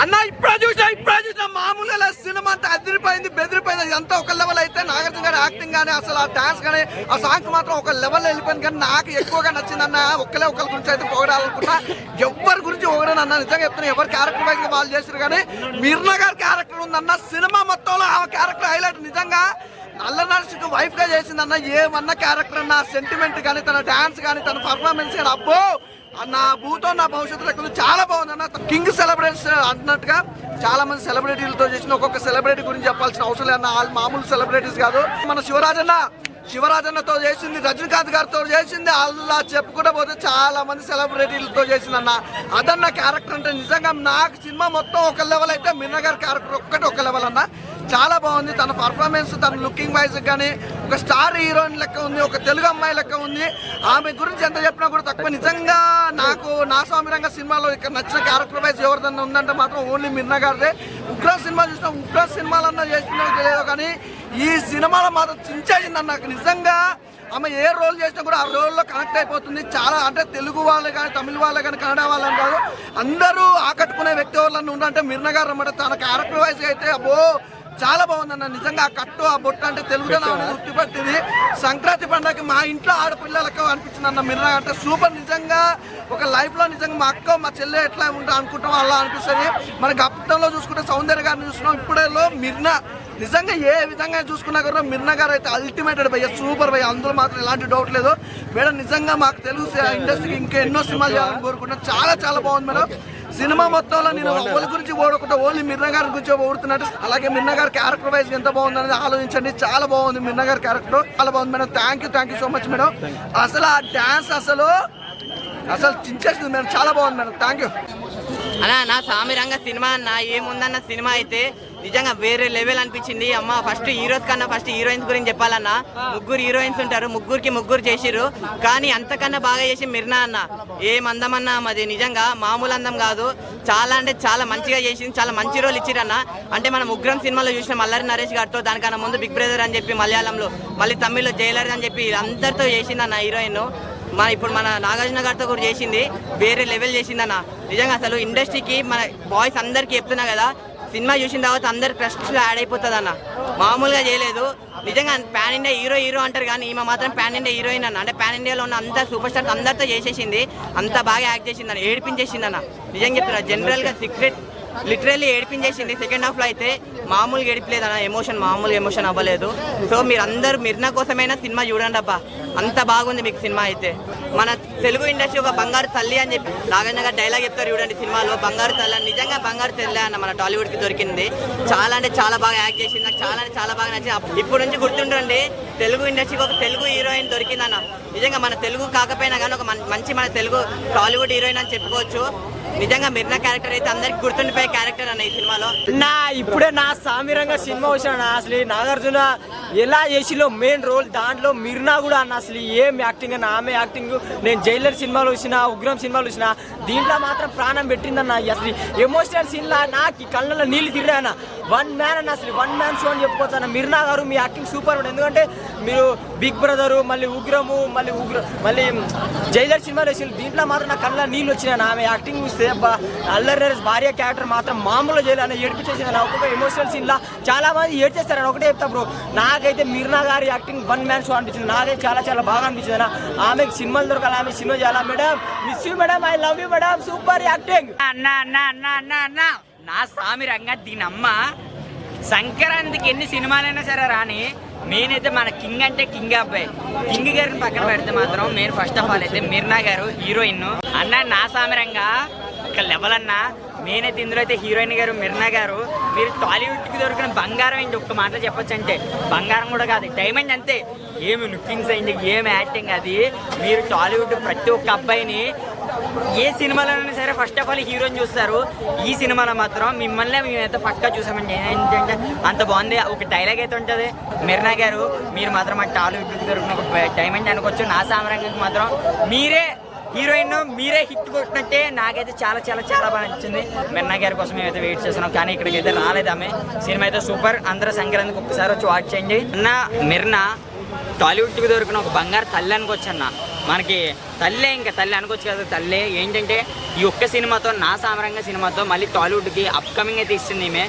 అన్న ఇప్పుడే చూసిన మామూలుగా సినిమా అంతా అదిరిపోయింది, బెదిరిపోయింది. అంతా ఒక లెవెల్ అయితే నాగార్జున గారి యాక్టింగ్ కానీ అసలు ఆ డాన్స్ కానీ ఆ సాంగ్ మాత్రం ఒక లెవెల్ వెళ్ళిపోయింది. కానీ నాకు ఎక్కువగా నచ్చిందన్న ఒకరి గురించి అయితే పొగడాలనుకున్నా, ఎవరి గురించి పొగడను అన్న. నిజంగా చెప్తున్నా, ఎవరి క్యారెక్టర్ వైజ్ వాళ్ళు చేశారు. కానీ మిర్నా గారి క్యారెక్టర్ ఉందన్న సినిమా మొత్తంలో. ఆ క్యారెక్టర్ హైలైట్. నిజంగా నల్ల నర్సుకు వైఫ్ గా చేసిందన్న. ఏమన్న క్యారెక్టర్ అన్న, సెంటిమెంట్ కానీ తన డాన్స్ కానీ తన పర్ఫార్మెన్స్ కానీ అబ్బో నా భూతో నా భవిష్యత్తు లెక్కలు చాలా బాగుందన్న. కింగ్ సెలబ్రిటీస్ అన్నట్టుగా చాలా మంది సెలబ్రిటీలతో చేసిన ఒక్కొక్క సెలబ్రిటీ గురించి చెప్పాల్సిన అవసరం లేదన్న. వాళ్ళు మామూలు సెలబ్రిటీస్ కాదు. మన శివరాజన్నతో చేసింది, రజనీకాంత్ గారితో చేసింది, అలా చెప్పుకుంటూ పోతే చాలా మంది సెలబ్రిటీలతో చేసిందన్న. అదన్న క్యారెక్టర్ అంటే నిజంగా నాకు సినిమా మొత్తం ఒక లెవెల్ అయితే మిర్నా గారి క్యారెక్టర్ ఒక్కటి ఒక లెవెల్ అన్న. చాలా బాగుంది. తన పర్ఫార్మెన్స్, తన లుకింగ్ వైజ్ కానీ ఒక స్టార్ హీరోయిన్ లెక్క ఉంది, ఒక తెలుగు అమ్మాయి లెక్క ఉంది. ఆమె గురించి ఎంత చెప్పినా కూడా తక్కువ. నిజంగా నాకు నా స్వామిరంగ సినిమాలో ఇక్కడ నచ్చిన క్యారెక్టర్ వైజ్ ఎవరిదన్నా ఉందంటే మాత్రం ఓన్లీ మిర్నా గారిదే. ఉగ్రం సినిమా చూసినా, ఉగ్రం సినిమాలన్నా చేసినా తెలియదు కానీ ఈ సినిమాలో మాత్రం చించేసింది నాకు. నిజంగా ఆమె ఏ రోల్ చేసినా కూడా ఆ రోల్లో కనెక్ట్ అయిపోతుంది. చాలా అంటే తెలుగు వాళ్ళు కానీ, తమిళ వాళ్ళు కానీ, కన్నడ వాళ్ళని కాదు అందరూ ఆకట్టుకునే వ్యక్తి వాళ్ళని ఉండంటే మిర్నా గారు అన్నమాట. తన క్యారెక్టర్ వైజ్ అయితే అబ్బో చాలా బాగుందన్న. నిజంగా ఆ కట్టు, ఆ బొట్టు అంటే తెలుగుదనం అనేది గుర్తుపట్టింది. సంక్రాంతి పండుగకి మా ఇంట్లో ఆడపిల్లలకు అనిపించింది అన్న మిర్నా అంటే సూపర్. నిజంగా ఒక లైఫ్లో నిజంగా మా అక్క మా చెల్లె ఎట్లా ఉంటా అనుకుంటాం అలా అనిపిస్తుంది. మనకి అప్పట్లో చూసుకుంటే సౌందర్య గారిని చూస్తున్నాం, ఇప్పుడేలో మిర్నా. నిజంగా ఏ విధంగా చూసుకున్నా కూడా మిర్నా గారు అయితే అల్టిమేటెడ్ భయ్య, సూపర్ భయ్య. అందులో మాత్రం ఎలాంటి డౌట్ లేదు మేడం. నిజంగా మాకు తెలుగు ఇండస్ట్రీకి ఇంకా ఎన్నో సినిమాలు చేయాలని కోరుకుంటున్నాను. చాలా చాలా బాగుంది మేడం. సినిమా మొత్తంలో నేను ఎవరి గురించి ఓడకుండా ఓన్లీ మిర్నా గారి గురించి ఓడుతున్నట్టు. అలాగే మిర్నా గారి క్యారెక్టర్ వైజ్ ఎంత బాగుంది అనేది ఆలోచించండి. చాలా బాగుంది మిర్నా గారి క్యారెక్టర్, చాలా బాగుంది madam. Thank you so much madam. అసలు ఆ డాన్స్ అసలు చించేస్తుంది మేడం, చాలా బాగుంది మేడం. థ్యాంక్ యూ అన్నా. నా సామిరంగ సినిమా అన్న ఏముందన్న సినిమా అయితే నిజంగా వేరే లెవెల్ అనిపించింది. అమ్మ ఫస్ట్ హీరోస్ కన్నా ఫస్ట్ హీరోయిన్స్ గురించి చెప్పాలన్నా. ముగ్గురు హీరోయిన్స్ ఉంటారు, ముగ్గురు చేసిర్రు. కానీ అంతకన్నా బాగా చేసి మిర్నా అన్న. ఏం అందమన్నా అది నిజంగా మామూలు అందం కాదు. చాలా అంటే చాలా మంచిగా చేసింది, చాలా మంచి రోల్ ఇచ్చిరన్న. అంటే మనం ఉగ్రం సినిమాలో చూసిన అల్లరి నరేష్ గారితో, దానికన్నా ముందు బిగ్ బ్రదర్ అని చెప్పి మలయాళంలో, మళ్ళీ తమిళ్లో జైలర్ అని చెప్పి అందరితో చేసిందన్న హీరోయిన్. ఇప్పుడు మన నాగార్జున గారితో కూడా చేసింది, వేరే లెవెల్ చేసిందన్న. నిజంగా అసలు ఇండస్ట్రీకి మన బాయ్స్ అందరికీ చెప్తున్నా కదా, సినిమా చూసిన తర్వాత అందరు ట్రస్ట్లో యాడ్ అయిపోతుంది అన్న. మామూలుగా చేయలేదు నిజంగా. పాన్ ఇండియా హీరో అంటారు కానీ ఈమె మాత్రం పాన్ ఇండియా హీరోయిన్ అన్న. అంటే పాన్ ఇండియాలో ఉన్న అంత సూపర్ స్టార్స్ అందరితో చేసేసింది, అంత బాగా యాక్ట్ చేసింది అన్న, ఏడిపించేసింది అన్న. నిజంగా చెప్తున్నా, జనరల్గా సీక్రెట్ లిటరల్లీ ఏడిపించేసింది. సెకండ్ హాఫ్లో అయితే మామూలుగా ఏడిపలేదు అన్న. మామూలుగా ఎమోషన్ అవ్వలేదు. సో మీరు అందరూ మిర్నా కోసమైనా సినిమా చూడండి అబ్బా, అంత బాగుంది మీకు సినిమా అయితే. మన తెలుగు ఇండస్ట్రీ ఒక బంగారు తల్లి అని చెప్పి నాగార్జున గారు డైలాగ్ చెప్తారు చూడండి సినిమాలో, బంగారు తల్లి అని. నిజంగా బంగారు తల్లి అన్న మన టాలీవుడ్కి దొరికింది. చాలా అంటే చాలా బాగా యాక్ట్ చేసింది, నాకు చాలా అంటే చాలా బాగా నచ్చింది. ఇప్పుడు నుంచి గుర్తుండండి, తెలుగు ఇండస్ట్రీకి ఒక తెలుగు హీరోయిన్ దొరికిందన్న. నిజంగా మన తెలుగు కాకపోయినా కానీ ఒక మంచి మన తెలుగు టాలీవుడ్ హీరోయిన్ అని చెప్పుకోవచ్చు. నిజంగా మిర్నా క్యారెక్టర్ అయితే అందరికి గుర్తుండిపోయే క్యారెక్టర్ అన్న ఈ సినిమాలో. ఇప్పుడే నా సామిరంగ సినిమా వచ్చిన అసలు నాగార్జున ఎలా చేసిలో మెయిన్ రోల్, దాంట్లో మిర్నా కూడా అన్న అసలు ఏం యాక్టింగ్ అన్న. ఆమె యాక్టింగ్ నేను జైలర్ సినిమాలో చూసిన, ఉగ్రం సినిమాలో చూసిన, దీంట్లో మాత్రం ప్రాణం పెట్టిందన్న. అసలు ఎమోషనల్ సీన్లా నాకు కళ్ళలో నీళ్ళు తిరిగాయన్న. వన్ మ్యాన్ అన్న, అసలు వన్ మ్యాన్ షో అని చెప్పుకోవచ్చు అన్న. మిర్నా గారు మీ యాక్టింగ్ సూపర్ ఉంటుంది. ఎందుకంటే మీరు బిగ్ బ్రదరు, మళ్ళీ ఉగ్రము, మళ్ళీ జైలర్ సినిమాలో వేసిన, దీంట్లో మాత్రం నా కళ్ళ నీళ్ళు వచ్చినాయి. ఆమె యాక్టింగ్ చూస్తే అల్లరి నరేష్ భార్య క్యారెక్టర్ మాత్రం మామూలుగా చేయాలని ఏడిపించేసింది. ఒక్కొక్క ఎమోషనల్ సీన్లా చాలా మంది ఏడ్చేస్తారని ఒకటే చెప్తా బ్రో. నాకైతే మిర్నా గారి యాక్టింగ్ వన్ మ్యాన్ షో అనిపించింది. నాకైతే చాలా చాలా బాగా అనిపించింది అన్న. ఆమెకు సినిమాలు దొరకాలి, ఆమె సినిమా చేయాలా. Madam miss you madam, I love you madam, super acting. అన్న నా సామిరంగా దీని అమ్మ సంక్రాంతికి ఎన్ని సినిమాలైనా సరే రాని, నేనైతే మన కింగ్ అంటే కింగ్ అబ్బాయి. కింగ్ గారిని పక్కన పెడితే మాత్రం నేను ఫస్ట్ ఆఫ్ ఆల్ అయితే మిర్నా గారు హీరోయిన్ అన్న. నా సామిరంగా ఒక లెవెల్ అన్న. నేనైతే ఇందులో అయితే హీరోయిన్ గారు మిర్నా గారు. మీరు టాలీవుడ్కి దొరికిన బంగారం ఏంటి ఒక్క మాట చెప్పొచ్చు అంటే, బంగారం కూడా కాదు డైమండ్ అంతే. ఏమి లుకింగ్స్ అయింది, ఏమి యాక్టింగ్, అది మీరు టాలీవుడ్ ప్రతి ఒక్క అబ్బాయిని ఏ సినిమాలోనైనా సరే ఫస్ట్ ఆఫ్ ఆల్ హీరోని చూస్తారు. ఈ సినిమాలో మాత్రం మిమ్మల్ని మేమైతే పక్కా చూసామండి. ఏంటంటే అంత బాగుంది. ఒక డైలాగ్ అయితే ఉంటుంది, మిర్నా గారు మీరు మాత్రం మా టాలీవుడ్కి దొరికిన ఒక డైమండ్ అనుకోవచ్చు. నా సామరంగానికి మాత్రం మీరే హీరోయిన్, మీరే హిట్ కొట్టినట్టే. నాకైతే చాలా చాలా చాలా బాగా నచ్చింది. మిర్నా గారి కోసం మేమైతే వెయిట్ చేస్తున్నాం, కానీ ఇక్కడికి అయితే రాలేదు ఆమె. సినిమా అయితే సూపర్. అందరూ సంక్రాంతికి ఒక్కసారి వచ్చి వాచ్ చేయండి అన్న. మిర్నా టాలీవుడ్కి దొరికిన ఒక బంగారు తల్లి అనుకోవచ్చు అన్న. మనకి తల్లే, ఇంకా తల్లి అనుకోవచ్చు కదా, తల్లే ఏంటంటే ఈ ఒక్క సినిమాతో, నా సామిరంగ సినిమాతో మళ్ళీ టాలీవుడ్కి అప్కమింగ్ అయితే ఇస్తుంది ఈమె.